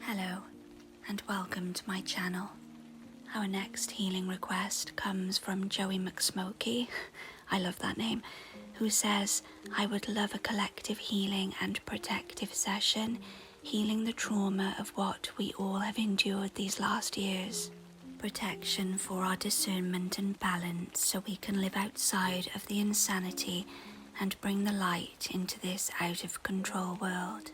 Hello, and welcome to my channel. Our next healing request comes from Joey McSmokey, I love that name, who says, I would love a collective healing and protective session, healing the trauma of what we all have endured these last years. Protection for our discernment and balance so we can live outside of the insanity and bring the light into this out of control world.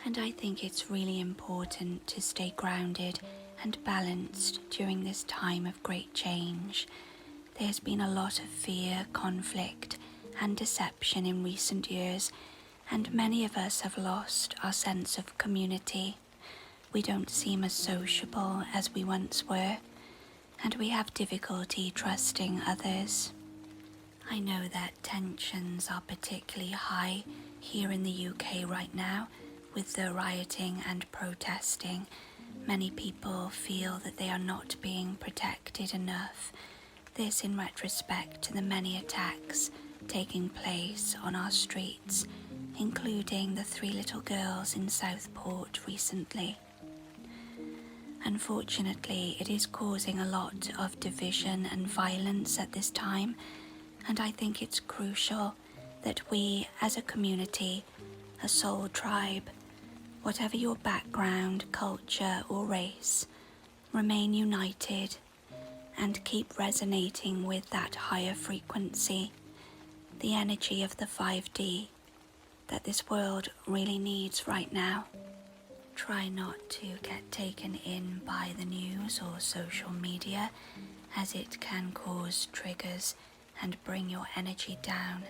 And I think it's really important to stay grounded and balanced during this time of great change. There's been a lot of fear, conflict, and deception in recent years, and many of us have lost our sense of community. We don't seem as sociable as we once were, and we have difficulty trusting others. I know that tensions are particularly high here in the UK right now, with the rioting and protesting. Many people feel that they are not being protected enough. This in retrospect to the many attacks taking place on our streets, including the 3 little girls in Southport recently. Unfortunately, it is causing a lot of division and violence at this time, and I think it's crucial that we as a community, a soul tribe, whatever your background, culture or race, remain united and keep resonating with that higher frequency, the energy of the 5D that this world really needs right now. Try not to get taken in by the news or social media, as it can cause triggers and bring your energy down,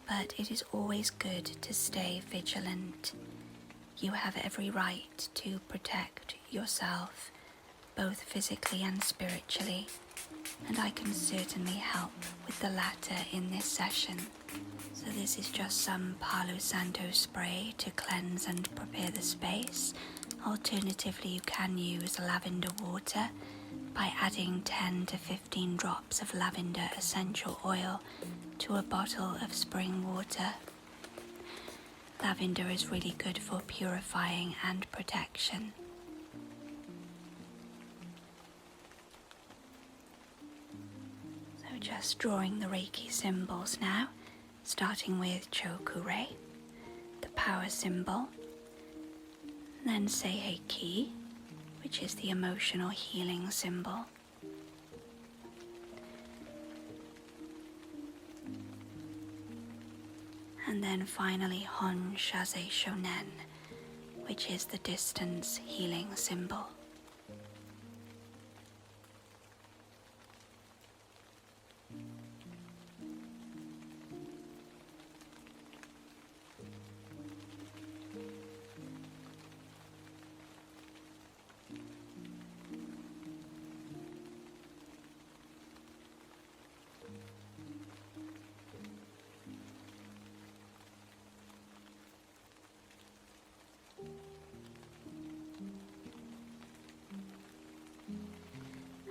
but it is always good to stay vigilant. You have every right to protect yourself, both physically and spiritually, and I can certainly help with the latter in this session. So this is just some Palo Santo spray to cleanse and prepare the space. Alternatively, you can use lavender water by adding 10 to 15 drops of lavender essential oil to a bottle of spring water. Lavender is really good for purifying and protection. So just drawing the Reiki symbols now, starting with Choku-Rei, the power symbol, then Seihei-Ki, which is the emotional healing symbol. And then finally Hon Shaze Shonen, which is the distance healing symbol.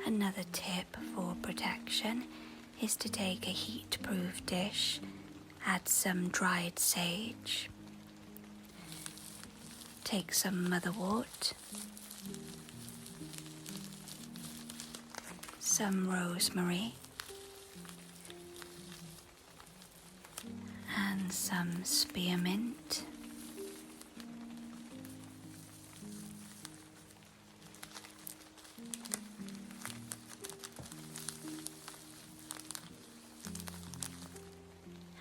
Another tip for protection is to take a heat-proof dish, add some dried sage, take some motherwort, some rosemary, and some spearmint.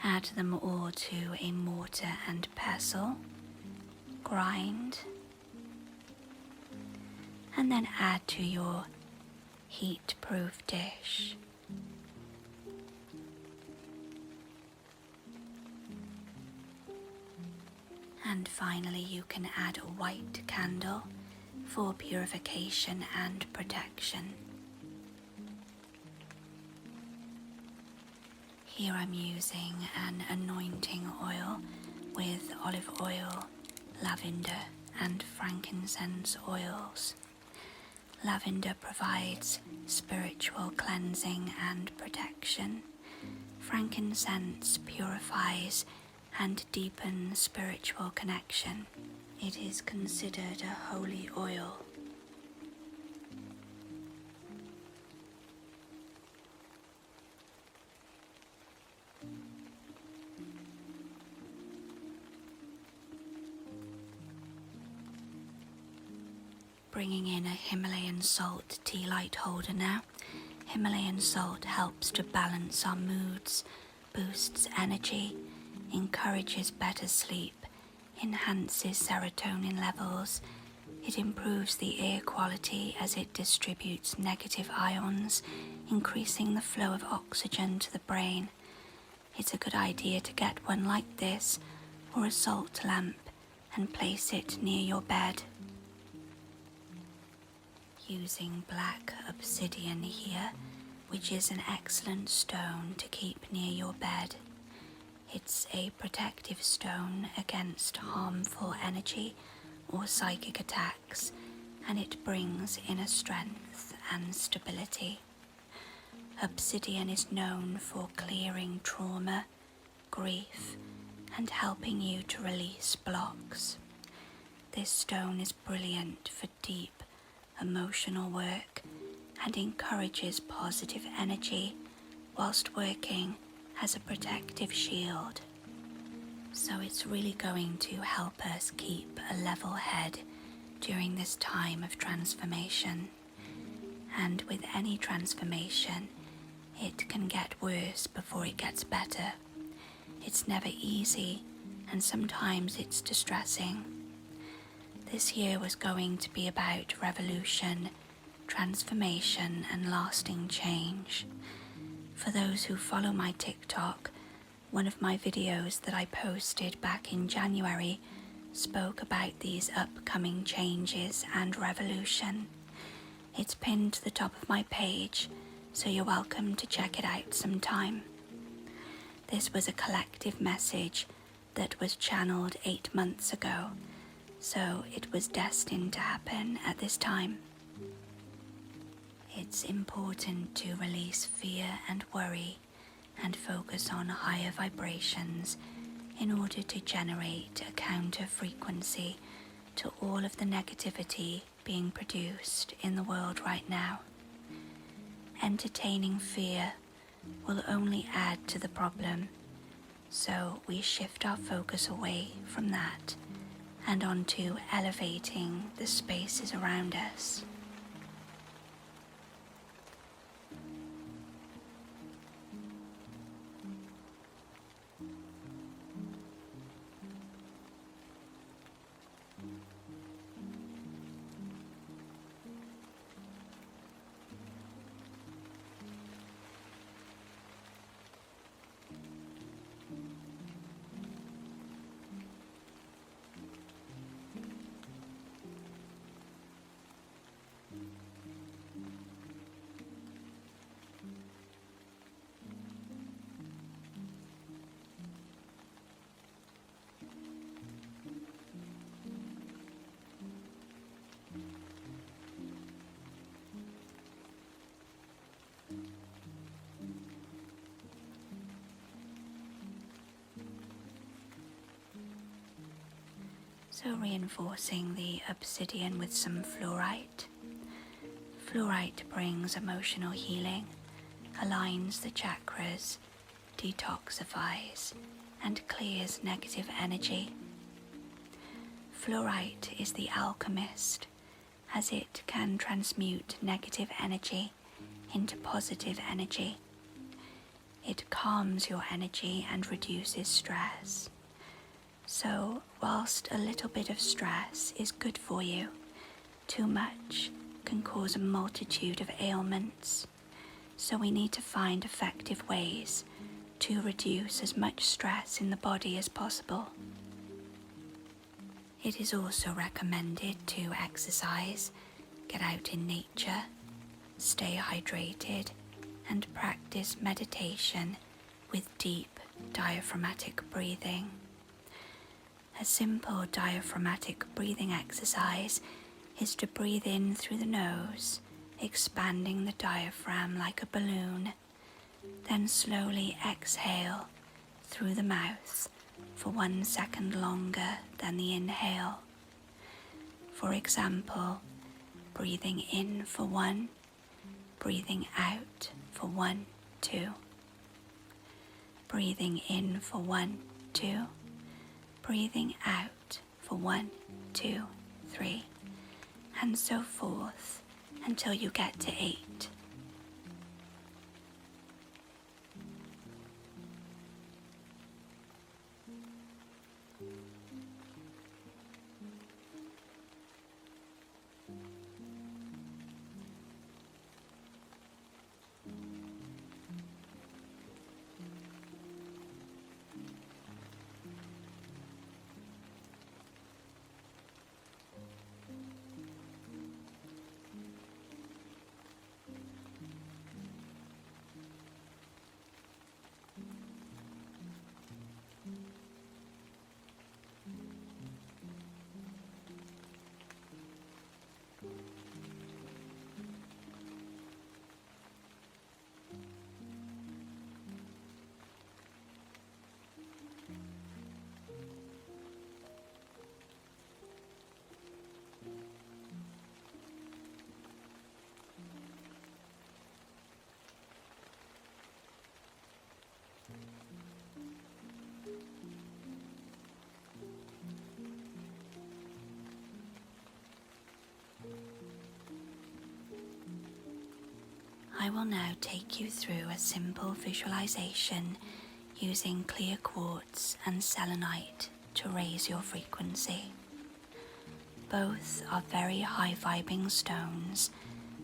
Add them all to a mortar and pestle, grind, and then add to your heat-proof dish. And finally, you can add a white candle for purification and protection. Here I'm using an anointing oil with olive oil, lavender and frankincense oils. Lavender provides spiritual cleansing and protection. Frankincense purifies and deepens spiritual connection. It is considered a holy oil. Bringing in a Himalayan salt tea light holder now. Himalayan salt helps to balance our moods, boosts energy, encourages better sleep, enhances serotonin levels. It improves the air quality as it distributes negative ions, increasing the flow of oxygen to the brain. It's a good idea to get one like this or a salt lamp and place it near your bed. Using black obsidian here, which is an excellent stone to keep near your bed. It's a protective stone against harmful energy or psychic attacks, and it brings inner strength and stability. Obsidian is known for clearing trauma, grief, and helping you to release blocks. This stone is brilliant for deep emotional work and encourages positive energy whilst working as a protective shield. So it's really going to help us keep a level head during this time of transformation. And with any transformation, it can get worse before it gets better. It's never easy, and sometimes it's distressing. This year was going to be about revolution, transformation, and lasting change. For those who follow my TikTok, one of my videos that I posted back in January spoke about these upcoming changes and revolution. It's pinned to the top of my page, so you're welcome to check it out sometime. This was a collective message that was channeled 8 months ago, so it was destined to happen at this time. It's important to release fear and worry and focus on higher vibrations in order to generate a counter frequency to all of the negativity being produced in the world right now. Entertaining fear will only add to the problem, so we shift our focus away from that and onto elevating the spaces around us. So reinforcing the obsidian with some fluorite. Fluorite brings emotional healing, aligns the chakras, detoxifies, and clears negative energy. Fluorite is the alchemist, as it can transmute negative energy into positive energy. It calms your energy and reduces stress. So, whilst a little bit of stress is good for you, too much can cause a multitude of ailments. So we need to find effective ways to reduce as much stress in the body as possible. It is also recommended to exercise, get out in nature, stay hydrated, and practice meditation with deep diaphragmatic breathing. A simple diaphragmatic breathing exercise is to breathe in through the nose, expanding the diaphragm like a balloon, then slowly exhale through the mouth for 1 second longer than the inhale. For example, breathing in for 1, breathing out for 1, 2. Breathing in for 1, 2. Breathing out for 1, 2, 3. And so forth until you get to 8. I will now take you through a simple visualization using clear quartz and selenite to raise your frequency. Both are very high-vibing stones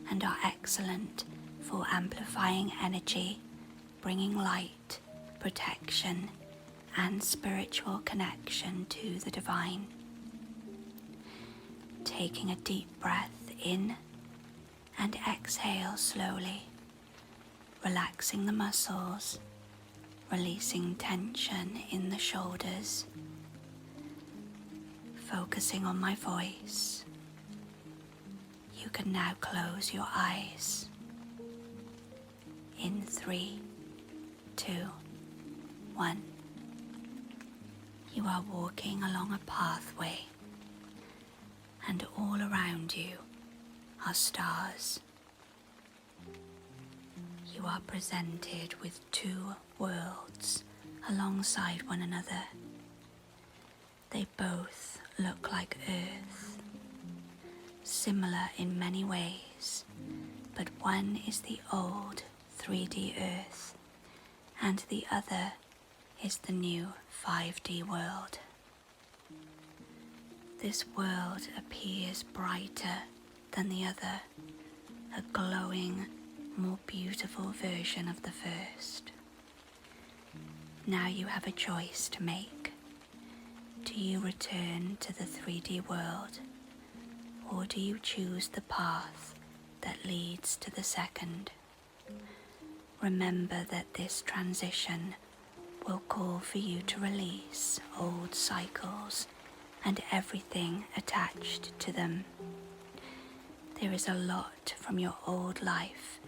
and are excellent for amplifying energy, bringing light, protection, and spiritual connection to the divine. Taking a deep breath in and exhale slowly, relaxing the muscles, releasing tension in the shoulders. Focusing on my voice, you can now close your eyes. In 3, 2, 1. You are walking along a pathway, and all around you are stars. You are presented with 2 worlds alongside one another. They both look like Earth, similar in many ways, but one is the old 3D Earth, and the other is the new 5D world. This world appears brighter than the other, a glowing, more beautiful version of the first. Now you have a choice to make. Do you return to the 3D world, or do you choose the path that leads to the second? Remember that this transition will call for you to release old cycles and everything attached to them. There is a lot from your old life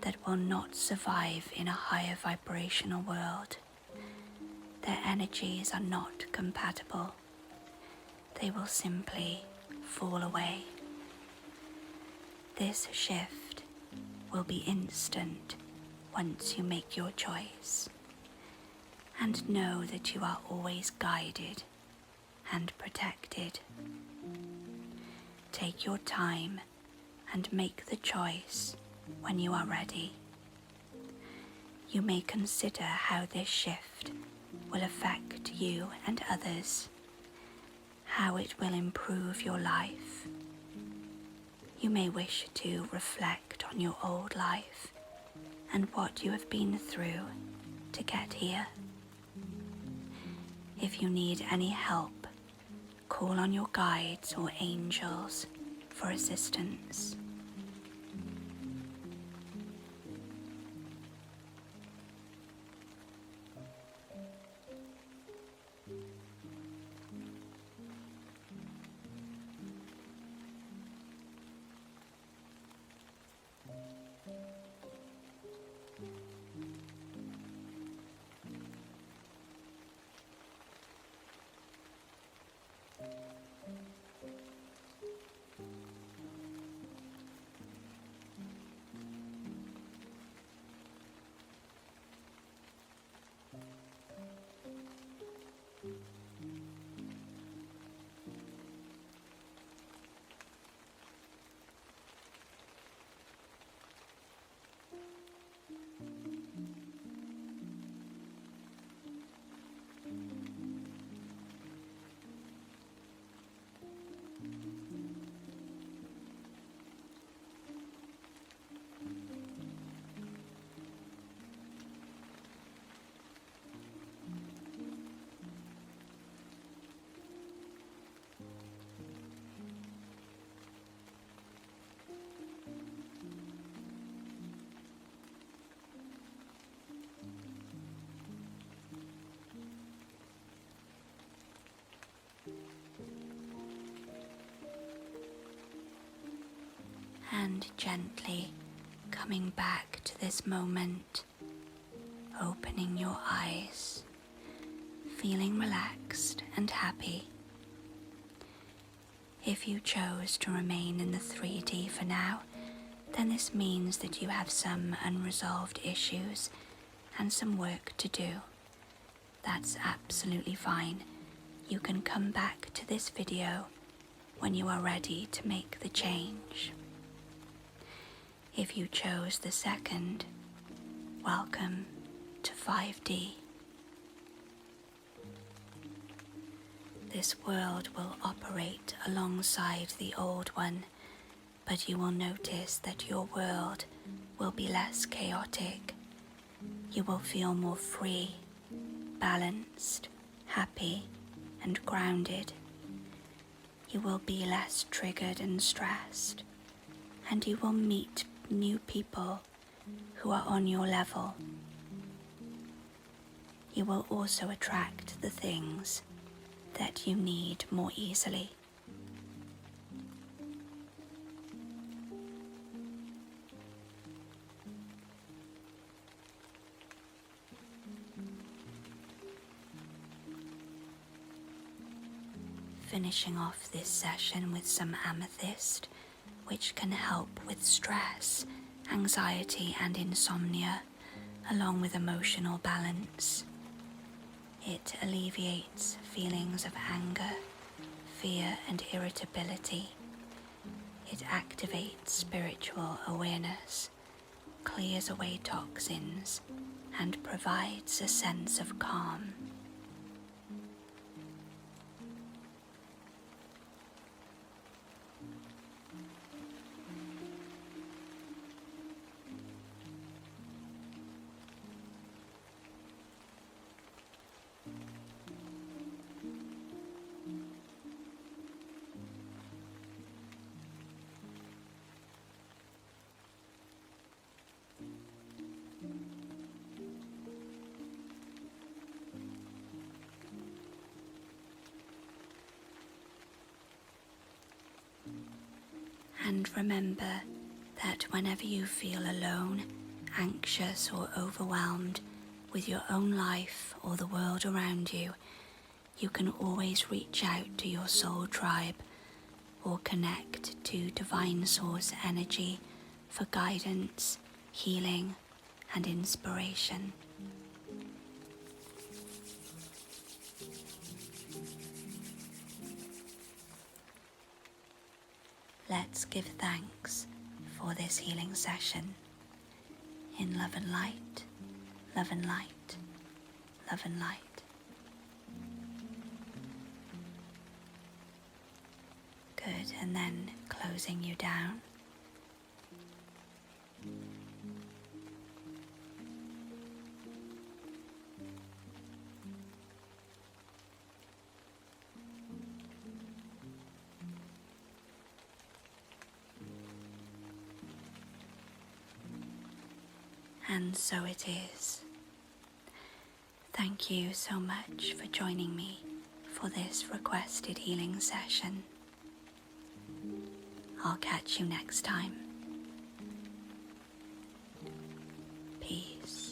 that will not survive in a higher vibrational world. Their energies are not compatible. They will simply fall away. This shift will be instant once you make your choice. And know that you are always guided and protected. Take your time and make the choice when you are ready. You may consider how this shift will affect you and others, how it will improve your life. You may wish to reflect on your old life and what you have been through to get here. If you need any help, call on your guides or angels for assistance. And gently coming back to this moment, opening your eyes, feeling relaxed and happy. If you chose to remain in the 3D for now, then this means that you have some unresolved issues and some work to do. That's absolutely fine. You can come back to this video when you are ready to make the change. If you chose the second, welcome to 5D. This world will operate alongside the old one, but you will notice that your world will be less chaotic. You will feel more free, balanced, happy, and grounded. You will be less triggered and stressed, and you will meet new people who are on your level. You will also attract the things that you need more easily. Finishing off this session with some amethyst, which can help with stress, anxiety and insomnia, along with emotional balance. It alleviates feelings of anger, fear and irritability. It activates spiritual awareness, clears away toxins, and provides a sense of calm. And remember that whenever you feel alone, anxious or overwhelmed with your own life or the world around you, you can always reach out to your soul tribe or connect to Divine Source energy for guidance, healing, and inspiration. Let's give thanks for this healing session. In love and light, love and light, love and light. Good, and then closing you down. And so it is. Thank you so much for joining me for this requested healing session. I'll catch you next time. Peace.